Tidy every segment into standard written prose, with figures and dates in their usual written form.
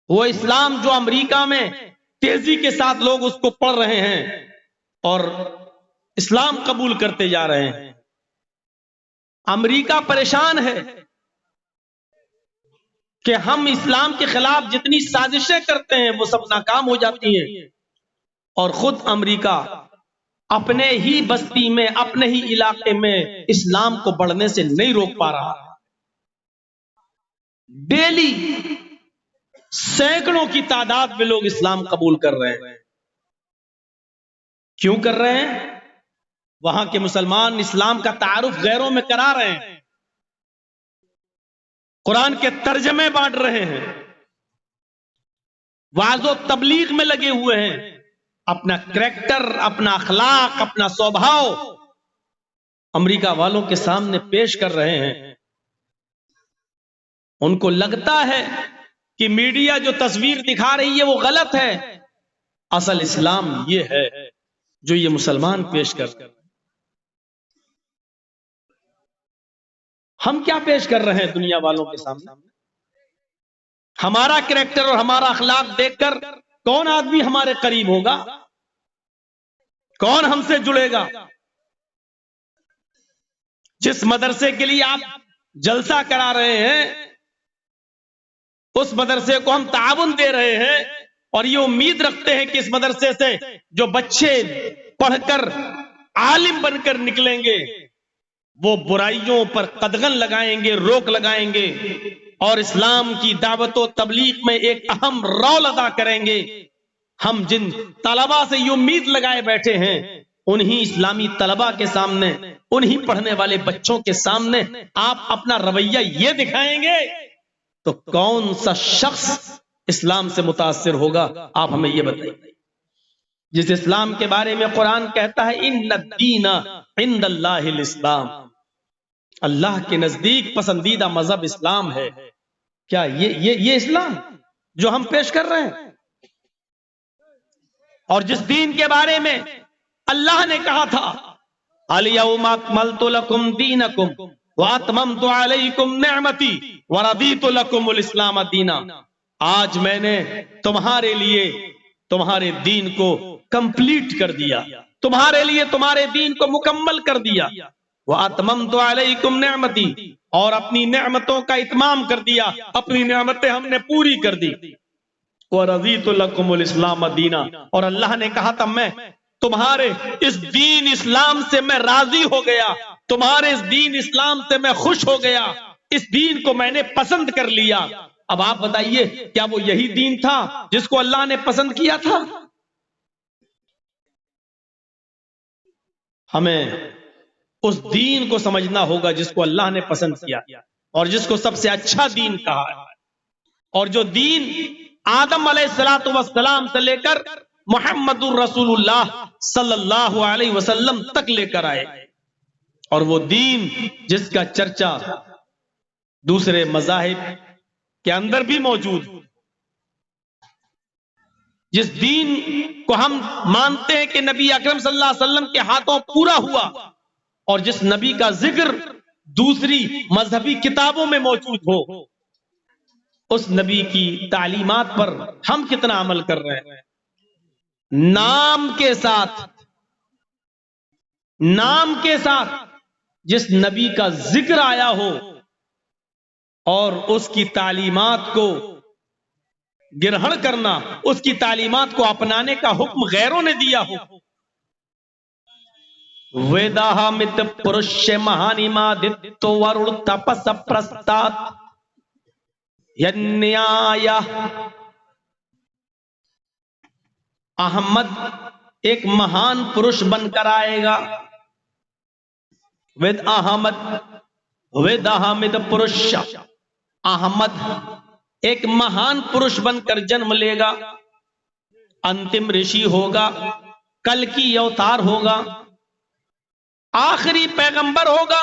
وہ اسلام جو امریکہ میں تیزی کے ساتھ لوگ اس کو پڑھ رہے ہیں اور اسلام قبول کرتے جا رہے ہیں، امریکہ پریشان ہے کہ ہم اسلام کے خلاف جتنی سازشیں کرتے ہیں وہ سب ناکام ہو جاتی ہیں، اور خود امریکہ اپنے ہی بستی میں، اپنے ہی علاقے میں اسلام کو بڑھنے سے نہیں روک پا رہا۔ ڈیلی سینکڑوں کی تعداد میں لوگ اسلام قبول کر رہے ہیں۔ کیوں کر رہے ہیں؟ وہاں کے مسلمان اسلام کا تعارف غیروں میں کرا رہے ہیں، قرآن کے ترجمے بانٹ رہے ہیں، وعظ و تبلیغ میں لگے ہوئے ہیں، اپنا کریکٹر، اپنا اخلاق، اپنا سوبھاؤ امریکہ والوں کے سامنے پیش کر رہے ہیں۔ ان کو لگتا ہے کہ میڈیا جو تصویر دکھا رہی ہے وہ غلط ہے، اصل اسلام یہ ہے جو یہ مسلمان پیش کر رہے ہیں۔ ہم کیا پیش کر رہے ہیں دنیا والوں کے سامنے؟ ہمارا کریکٹر اور ہمارا اخلاق دیکھ کر کون آدمی ہمارے قریب ہوگا؟ کون ہم سے جڑے گا؟ جس مدرسے کے لیے آپ جلسہ کرا رہے ہیں، اس مدرسے کو ہم تعاون دے رہے ہیں اور یہ امید رکھتے ہیں کہ اس مدرسے سے جو بچے پڑھ کر عالم بن کر نکلیں گے وہ برائیوں پر قدغن لگائیں گے، روک لگائیں گے اور اسلام کی دعوت و تبلیغ میں ایک اہم رول ادا کریں گے۔ ہم جن طلباء سے یہ امید لگائے بیٹھے ہیں، انہی اسلامی طلباء کے سامنے، انہی پڑھنے والے بچوں کے سامنے آپ اپنا رویہ یہ دکھائیں گے تو کون سا شخص اسلام سے متاثر ہوگا؟ آپ ہمیں یہ بتائیے۔ جس اسلام کے بارے میں قرآن کہتا ہے ان الدین عند اللہ الاسلام، اللہ کے نزدیک پسندیدہ مذہب اسلام ہے، کیا یہ اسلام جو ہم پیش کر رہے ہیں؟ اور جس دین کے بارے میں اللہ نے کہا تھا الیوم اکملت لکم دینکم واتممت علیکم نعمتی ورضیت لکم الاسلام دینا، آج میں نے تمہارے لیے تمہارے دین کو کمپلیٹ کر دیا، تمہارے لیے تمہارے دین کو مکمل کر دیا، واتممت علیکم نعمتی، اور اپنی نعمتوں کا اتمام کر دیا، اپنی نعمتیں ہم نے پوری کر دی، وَرَضِيتُ لَكُمُ الْإِسْلَامَ دِينًا، اور اللہ نے کہا تھا میں تمہارے اس دین اسلام سے میں راضی ہو گیا، تمہارے اس دین اسلام سے میں خوش ہو گیا، اس دین کو میں نے پسند کر لیا۔ اب آپ بتائیے کیا وہ یہی دین تھا جس کو اللہ نے پسند کیا تھا؟ ہمیں اس دین کو سمجھنا ہوگا جس کو اللہ نے پسند کیا اور جس کو سب سے اچھا دین کہا ہے، اور جو دین آدم علیہ السلام سے لے کر محمد الرسول اللہ صلی اللہ علیہ وسلم تک لے کر آئے، اور وہ دین جس کا چرچا دوسرے مذاہب کے اندر بھی موجود، جس دین کو ہم مانتے ہیں کہ نبی اکرم صلی اللہ علیہ وسلم کے ہاتھوں پورا ہوا، اور جس نبی کا ذکر دوسری مذہبی کتابوں میں موجود ہو، اس نبی کی تعلیمات پر ہم کتنا عمل کر رہے ہیں؟ نام کے ساتھ جس نبی کا ذکر آیا ہو اور اس کی تعلیمات کو گرہن کرنا، اس کی تعلیمات کو اپنانے کا حکم غیروں نے دیا ہو۔ ویداہ مت پرش مہانی مادتو ورڑ تپس پرستات ینیایا، احمد ایک مہان پرش بن کر آئے گا، احمد پرش، احمد ایک مہان پرش بن کر جنم لے گا، انتم رشی ہوگا، کل کی اوتار ہوگا، آخری پیغمبر ہوگا،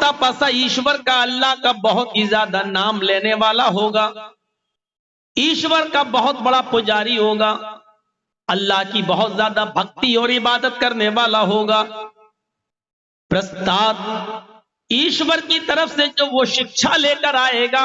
تپسا، ایشور کا، اللہ کا بہت ہی زیادہ نام لینے والا ہوگا، ایشور کا بہت بڑا پجاری ہوگا، اللہ کی بہت زیادہ بھکتی اور عبادت کرنے والا ہوگا۔ پرستاد، ایشور کی طرف سے جو وہ شکشا لے کر آئے گا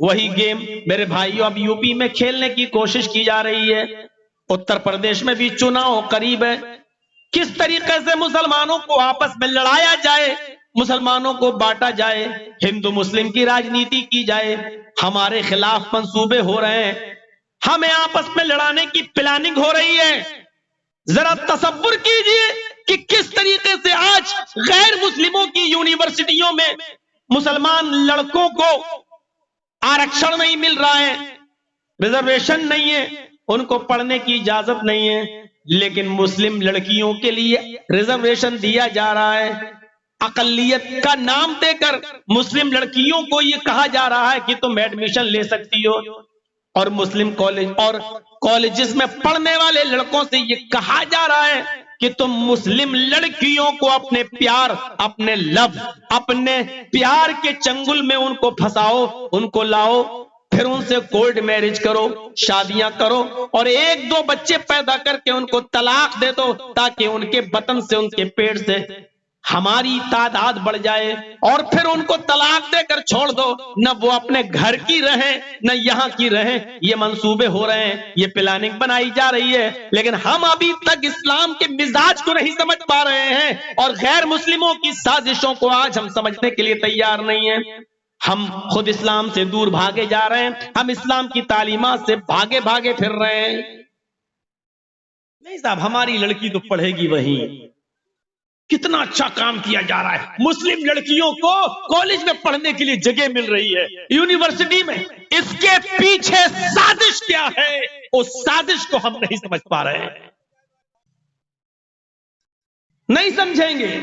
وہی گیم میرے بھائیوں اب یو پی میں کھیلنے کی کوشش کی جا رہی ہے، اتر پردیش میں بھی چناؤ قریب ہے، کس طریقے سے مسلمانوں کو آپس میں لڑایا جائے، مسلمانوں کو بانٹا جائے، ہندو مسلم کی راجنیتی کی جائے، ہمارے خلاف منصوبے ہو رہے ہیں، ہمیں آپس میں لڑانے کی پلاننگ ہو رہی ہے۔ ذرا تصور کیجئے کہ کس طریقے سے آج غیر مسلموں کی یونیورسٹیوں میں مسلمان لڑکوں کو آرکشن نہیں مل رہا ہے، ریزرویشن نہیں ہے، ان کو پڑھنے کی اجازت نہیں ہے، لیکن مسلم لڑکیوں کے لیے ریزرویشن دیا جا رہا ہے۔ اقلیت کا نام دے کر مسلم لڑکیوں کو یہ کہا جا رہا ہے کہ تم ایڈمیشن لے سکتی ہو، اور مسلم کالج اور کالجز میں پڑھنے والے لڑکوں سے یہ کہا جا رہا ہے کہ تم مسلم لڑکیوں کو اپنے پیار، اپنے لو، اپنے پیار کے چنگل میں ان کو پھنساؤ، ان کو لاؤ، پھر ان سے کورٹ میرج کرو، شادیاں کرو، اور ایک دو بچے پیدا کر کے ان کو طلاق دے دو تاکہ ان کے بطن سے، ان کے پیٹ سے ہماری تعداد بڑھ جائے، اور پھر ان کو طلاق دے کر چھوڑ دو، نہ وہ اپنے گھر کی رہیں نہ یہاں کی رہیں۔ یہ منصوبے ہو رہے ہیں، یہ پلاننگ بنائی جا رہی ہے، لیکن ہم ابھی تک اسلام کے مزاج کو نہیں سمجھ پا رہے ہیں، اور غیر مسلموں کی سازشوں کو آج ہم سمجھنے کے لیے تیار نہیں ہیں۔ ہم خود اسلام سے دور بھاگے جا رہے ہیں، ہم اسلام کی تعلیمات سے بھاگے بھاگے پھر رہے ہیں۔ نہیں صاحب، ہماری لڑکی تو پڑھے گی وہیں۔ کتنا اچھا کام کیا جا رہا ہے، مسلم لڑکیوں کو کالج میں پڑھنے کے لیے جگہ مل رہی ہے، یونیورسٹی میں۔ اس کے پیچھے سازش کیا ہے، اس سازش کو ہم نہیں سمجھ پا رہے ہیں، نہیں سمجھیں گے۔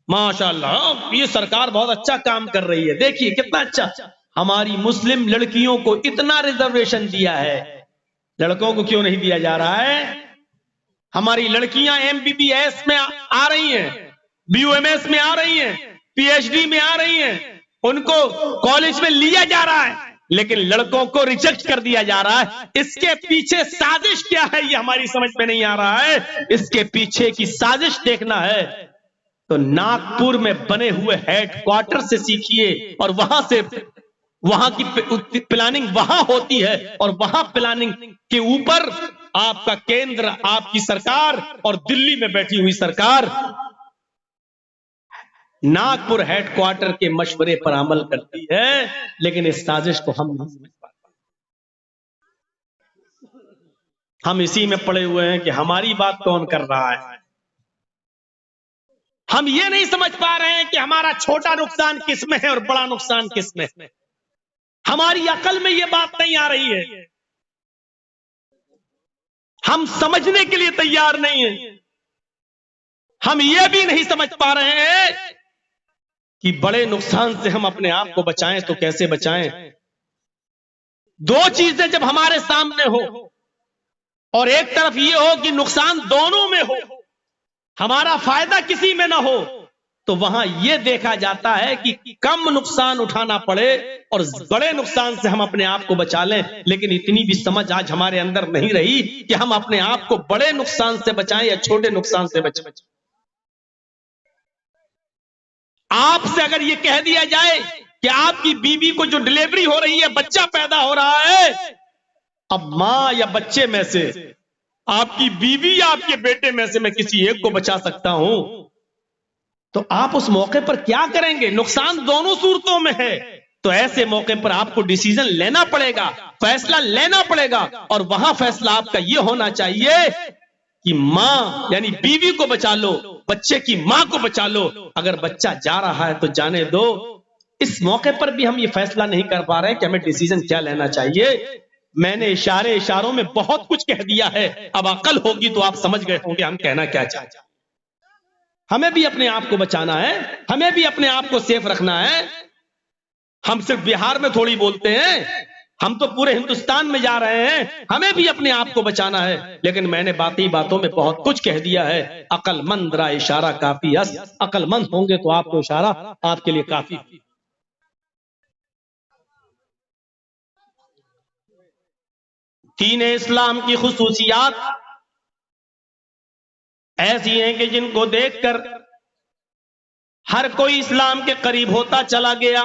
ماشاءاللہ یہ سرکار بہت اچھا کام کر رہی ہے، دیکھیے کتنا اچھا، ہماری مسلم لڑکیوں کو اتنا ریزرویشن دیا ہے، لڑکوں کو کیوں نہیں دیا جا رہا ہے؟ ہماری لڑکیاں ایم بی بی ایس میں آ رہی ہیں، بی یو ایم ایس میں آ رہی ہیں، پی ایچ ڈی میں آ رہی ہیں، ان کو کالج میں لیا جا رہا ہے، لیکن لڑکوں کو ریجیکٹ کر دیا جا رہا ہے۔ اس کے پیچھے سازش کیا ہے یہ ہماری سمجھ میں نہیں آ رہا ہے۔ اس کے پیچھے کی سازش دیکھنا ہے تو ناگپور میں بنے ہوئے ہیڈ کوارٹر سے سیکھیے، اور وہاں کی پلاننگ وہاں ہوتی ہے، اور وہاں پلاننگ کے اوپر آپ کا کیندر، آپ کی سرکار، اور دلی میں بیٹھی ہوئی سرکار ناگپور ہیڈ کوارٹر کے مشورے پر عمل کرتی ہے، لیکن اس سازش کو ہم نہیں سمجھ پاتے۔ ہم اسی میں پڑے ہوئے ہیں کہ ہماری بات کون کر رہا ہے، ہم یہ نہیں سمجھ پا رہے ہیں کہ ہمارا چھوٹا نقصان کس میں ہے اور بڑا نقصان کس میں ہے۔ ہماری عقل میں یہ بات نہیں آ رہی ہے، ہم سمجھنے کے لیے تیار نہیں ہیں۔ ہم یہ بھی نہیں سمجھ پا رہے ہیں کہ بڑے نقصان سے ہم اپنے آپ کو بچائیں تو کیسے بچائیں۔ دو چیزیں جب ہمارے سامنے ہو، اور ایک طرف یہ ہو کہ نقصان دونوں میں ہو، ہمارا فائدہ کسی میں نہ ہو، تو وہاں یہ دیکھا جاتا ہے کہ کم نقصان اٹھانا پڑے اور بڑے نقصان سے ہم اپنے آپ کو بچا لیں، لیکن اتنی بھی سمجھ آج ہمارے اندر نہیں رہی کہ ہم اپنے آپ کو بڑے نقصان سے بچائیں یا چھوٹے نقصان سے بچائیں۔ آپ سے اگر یہ کہہ دیا جائے کہ آپ کی بیوی کو جو ڈلیوری ہو رہی ہے، بچہ پیدا ہو رہا ہے، اب ماں یا بچے میں سے آپ کی بیوی یا آپ کے بیٹے میں سے میں کسی ایک کو بچا سکتا ہوں، تو آپ اس موقع پر کیا کریں گے؟ نقصان دونوں صورتوں میں ہے، تو ایسے موقع پر آپ کو ڈیسیژن لینا پڑے گا، فیصلہ لینا پڑے گا، اور وہاں فیصلہ آپ کا یہ ہونا چاہیے کہ ماں یعنی بیوی کو بچا لو، بچے کی ماں کو بچا لو۔ اگر بچہ جا رہا ہے تو جانے دو۔ اس موقع پر بھی ہم یہ فیصلہ نہیں کر پا رہے کہ ہمیں ڈیسیژن کیا لینا چاہیے۔ میں نے اشاروں میں بہت کچھ کہہ دیا ہے، اب عقل ہوگی تو آپ سمجھ گئے ہوں گے ہم کہنا کیا چاہتے ہیں۔ ہمیں بھی اپنے آپ کو بچانا ہے، ہمیں بھی اپنے آپ کو سیف رکھنا ہے۔ ہم صرف بہار میں تھوڑی بولتے ہیں، ہم تو پورے ہندوستان میں جا رہے ہیں، ہمیں بھی اپنے آپ کو بچانا ہے۔ لیکن میں نے باقی باتوں میں بہت کچھ کہہ دیا ہے، عقل مند را اشارہ کافی ہے، عقل مند ہوں گے تو آپ کو اشارہ آپ کے لیے کافی۔ دین اسلام کی خصوصیات ایسی ہیں کہ جن کو دیکھ کر ہر کوئی اسلام کے قریب ہوتا چلا گیا۔